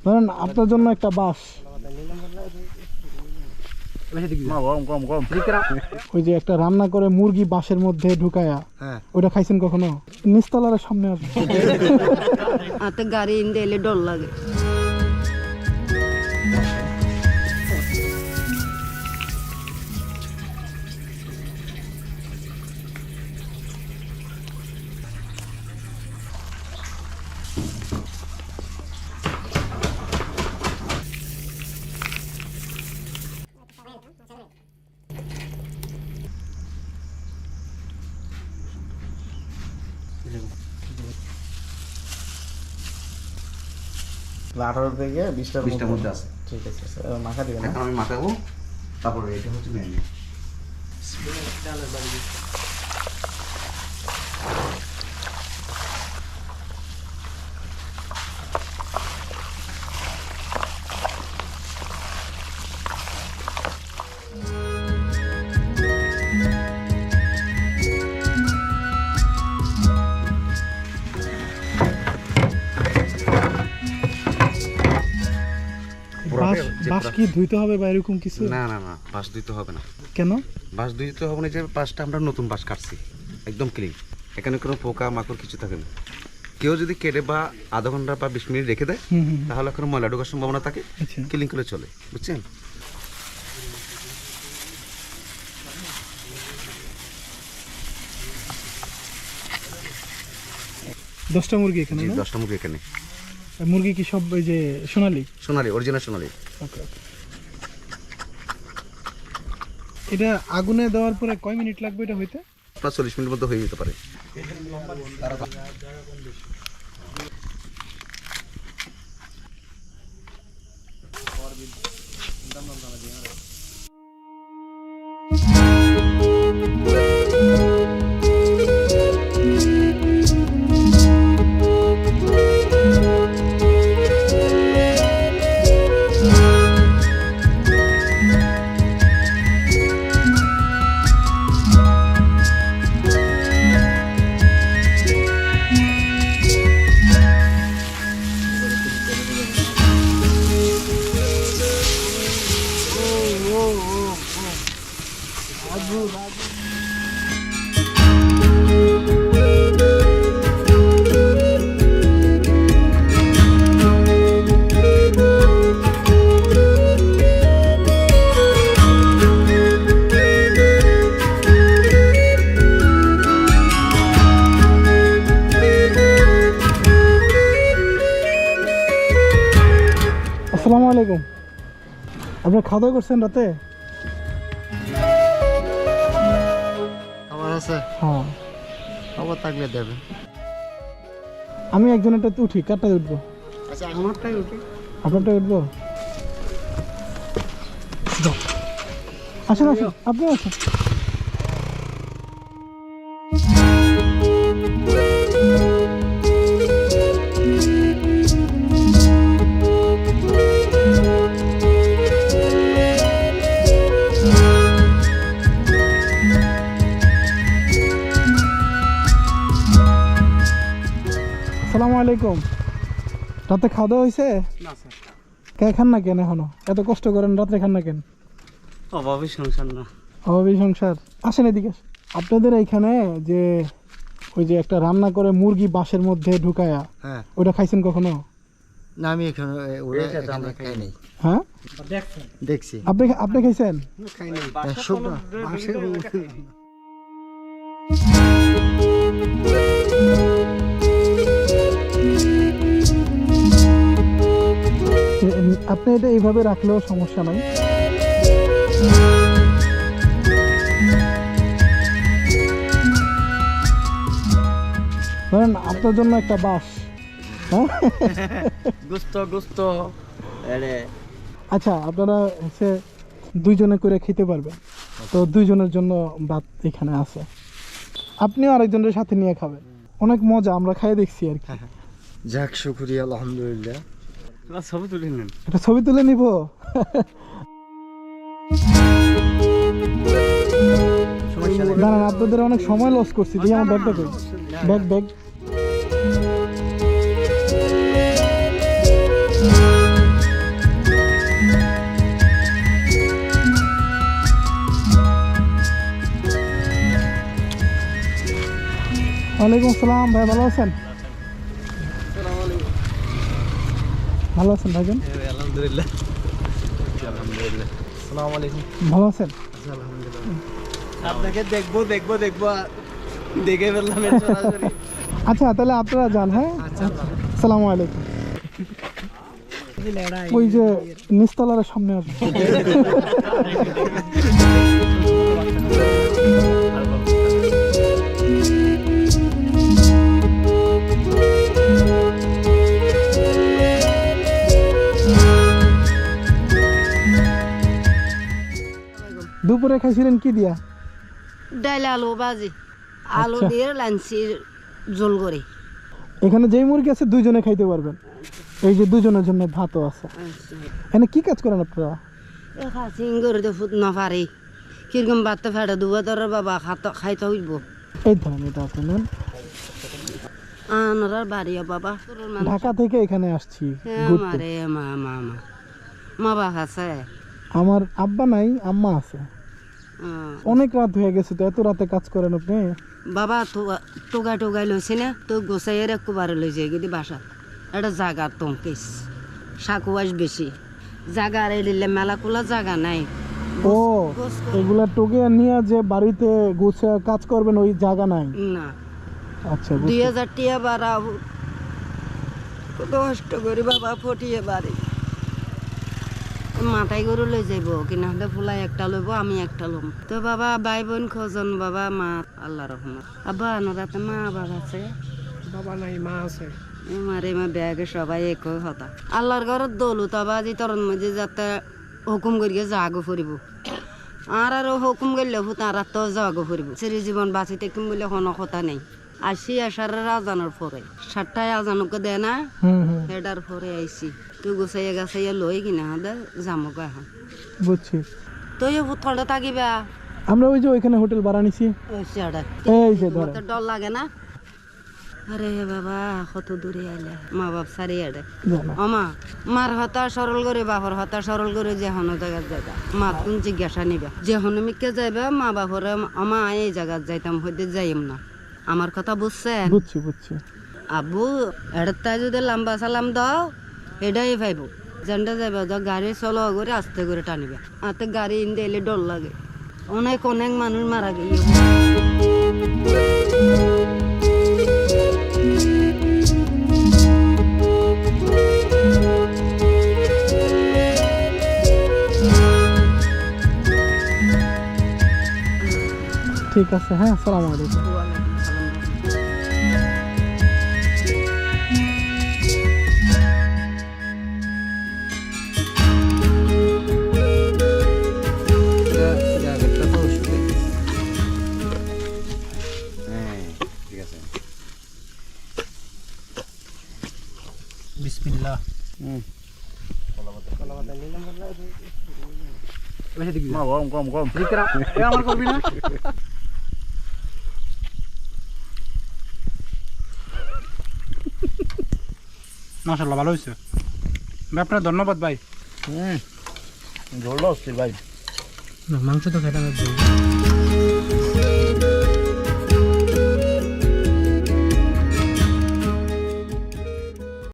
ধরেন আপনার জন্য একটা বাস, ওই যে একটা রান্না করে মুরগি বাসের মধ্যে ঢুকায়া, ওটা খাইছেন কখনো? নিচতলার সামনে হাতে গাড়ি ইন্দে এলে ডর লাগে। আঠারো থেকে 20টার মধ্যে আছে। ঠিক আছে স্যার, মাখা দিবেন। এখন আমি মাখাবো, তারপরে এটা হচ্ছে মেনু। বাস কি ধুইতে হবে বা এরকম কিছু? না না না, বাঁশ দিতে হবে না। কেন বাঁশ দিতে হবে না, যে বাঁশটা আমরা নতুন বাঁশ কাটছি, একদম ক্লিন, এখানে কোনো পোকা মাকড় কিছু থাকে না। কেউ যদি কেটে বা আধা ঘন্টা বা 20 মিনিট রেখে দেয়, তাহলে কোনো ময়লা ঢোকার সম্ভাবনা থাকে, ক্লিন করে চলে, বুঝছেন? দশটা মুরগি এখানে? 10টা মুরগি এখানে। মুরগি কি সব ওই যে সোনালী? সোনালী, অরিজিনাল সোনালী। এটা আগুনে দেওয়ার পরে কয় মিনিট লাগবে এটা হইতে? আপনার 40 মিনিট মধ্যে হয়ে যেতে পারে। আসসালামু আলাইকুম। আপনি খাওয়া দাওয়া করছেন রাতে? আমার আছে, হ্যাঁ। খবর থাকলে দেবে। আমি একজনেরটাতে উঠি, কারটাতে উঠবো? আচ্ছা, আমারটাই উঠি। আপনারটা উঠবো? আসেন আসেন, আপনি আসেন। আসসালামু আলাইকুম। রাতে খাওয়া দাওয়া হয়েছে? না স্যার। কে খান না কেন এখনো? এত কষ্ট করেন, রাত্রে খান না কেন? অভাবী সংসার না। অভাবী সংসার। আসেন এদিকে। আপনাদের এইখানে যে ওই যে একটা রান্না করে মুরগি বাসের মধ্যে ঢুকায়া, ওটা খাইছেন কখনো? না, আমি এখানে আমরা খাই নাই। হ্যাঁ দেখছি। আপনি খাইছেন? খাই নাই। আপনি এটা এইভাবে রাখলেও সমস্যা নাই। ধরেন আপনার জন্য একটা বাস, হ্যাঁ? আচ্ছা, আপনারা হচ্ছে 2 জনে করে খেতে পারবেন, তো 2 জনের জন্য ভাত এখানে আছে। আপনিও আরেকজনের সাথে নিয়ে খাবেন, অনেক মজা, আমরা খাই দেখছি আর কি। যাক, শুকরিয়া, আলহামদুলিল্লাহ। ছবি তুলে নেন। এটা ছবি তুলে নিব? দাঁড়ান, আপনাদের অনেক সময় লস করছি। দিয়ে আমার ব্যাগটা কই? ব্যাগ ওয়ালাইকুম আসসালাম ভাই, ভালো আছেন? ভালো আছেন ভাইজান? আলহামদুলিল্লাহ আলহামদুলিল্লাহ। আসসালামু আলাইকুম। ভালো আছেন? আপনাকে দেখবো দেখে ফেললাম সরাসরি। আচ্ছা তাহলে আপনারা যান। হ্যাঁ, আসসালামু আলাইকুম। ওই যে নিচতলার সামনে আসবে। দুপুরে খাইছিলেন কি দিয়া? ডাইল আলু ভাজি, আলু আচ্ছা। দিয়ে লাঞ্চি জোল করে। এখানে যেই মুরগি আছে দুইজনে খাইতে পারবেন। এই যে দুজনের জন্য ভাতও আছে। আচ্ছা এখানে কি কাজ করেন আপনারা? খাসি করে তো ফুট না পারি, কিরকম বাড়তে ফেটে দুবা তোর বাবা খাইতে হইব। এই ধরেন এটা আপনি নেন। আনার বাড়িয়া বাবা ঢাকা থেকে এখানে আসছি ঘুরতে। মারে মা মা মা মা বাবা আছে। আমার আব্বা নাই, আম্মা আছে। অনেক রাত হয়ে গেছে, তো এত রাতে কাজ করেন আপনি? বাবা টোগাই টোগাই লইছে না তো গোসাইয়ের একবারে লই যায় যদি বাসা এটা জাগার তঙ্কিস শাকুয়াশ বেশি জাগা আর এলিলে মেলাকুলা জাগা নাই। ও এগুলা টোকে নিয়ে যে বাড়িতে গুছে কাজ করবেন ওই জায়গা নাই? না আচ্ছা 2000 টিয়া বাড়া কষ্ট করি বাবা ফটিয়ে বাড়ি মাথায় গরু লই যাইব কিনা হলে ফুলাই একটা লইব আমি একটা লম। তো বাবা ভাই বোন খোঁজন বাবা মা আল্লাহ রহমত। আব্বা আনোরাতে মা বাবা আছে? বাবা নাই, মা আছে। মারে মা ব্যাগে সবাই একই হতা আল্লাহর ঘরের দৌলত তবা যে তরণ মধ্যে যাতে হুকুম করিয়ে জাগো ফুরিব আর আরো হুকুম করলে হুতার তো জাগো ফুরিব সেরি জীবন বাঁচি থাকিম বলে কোনো কথা নেই। আসি আসার আজানোর পরে 7টায় আজানকে দেয় না হেডার পরে আইসি তুই গুছাইয়া গাছাইয়া লই কিনা দে যামো এখন বুঝছি। তুই থন্ডা থাকিবা আমরা ওই যে ওইখানে হোটেল ভাড়া নিছি। এই যে ধরেন। ডর লাগে না? আরে বাবা কত দূরে আইলে মা বাপ সারি আডে অমা মার হতা সরল করে বাপর হতা সরল করে যে হনো জায়গা যাইবা মা তুমি জিজ্ঞাসা নিবা যে হনুমিককে যাইবা মা বাপরে অমা এই জায়গা যাইতাম হইতে যাইম না। আমার কথা বুঝছেন? বুঝছি বুঝছি। আব্বু এটাই যদি লম্বা সালাম দাও এটাই ভাইব যেটা যাইবা তো গাড়ি চলো করে আস্তে করে টানিবা আতে গাড়ি ইন্দে এলে ডর লাগে। অনেক অনেক মানুষ মারা গিয়ে ঠিক আছে। হ্যাঁ, আসসালামু আলাইকুম। বিসমিল্লাহ। আমার করবি না? মাশাআল্লাহ ভালো হয়েছে ভাই, আপনার ধন্যবাদ ভাই। ঝোলটা অস্থির ভাই। মাংস তো খেতে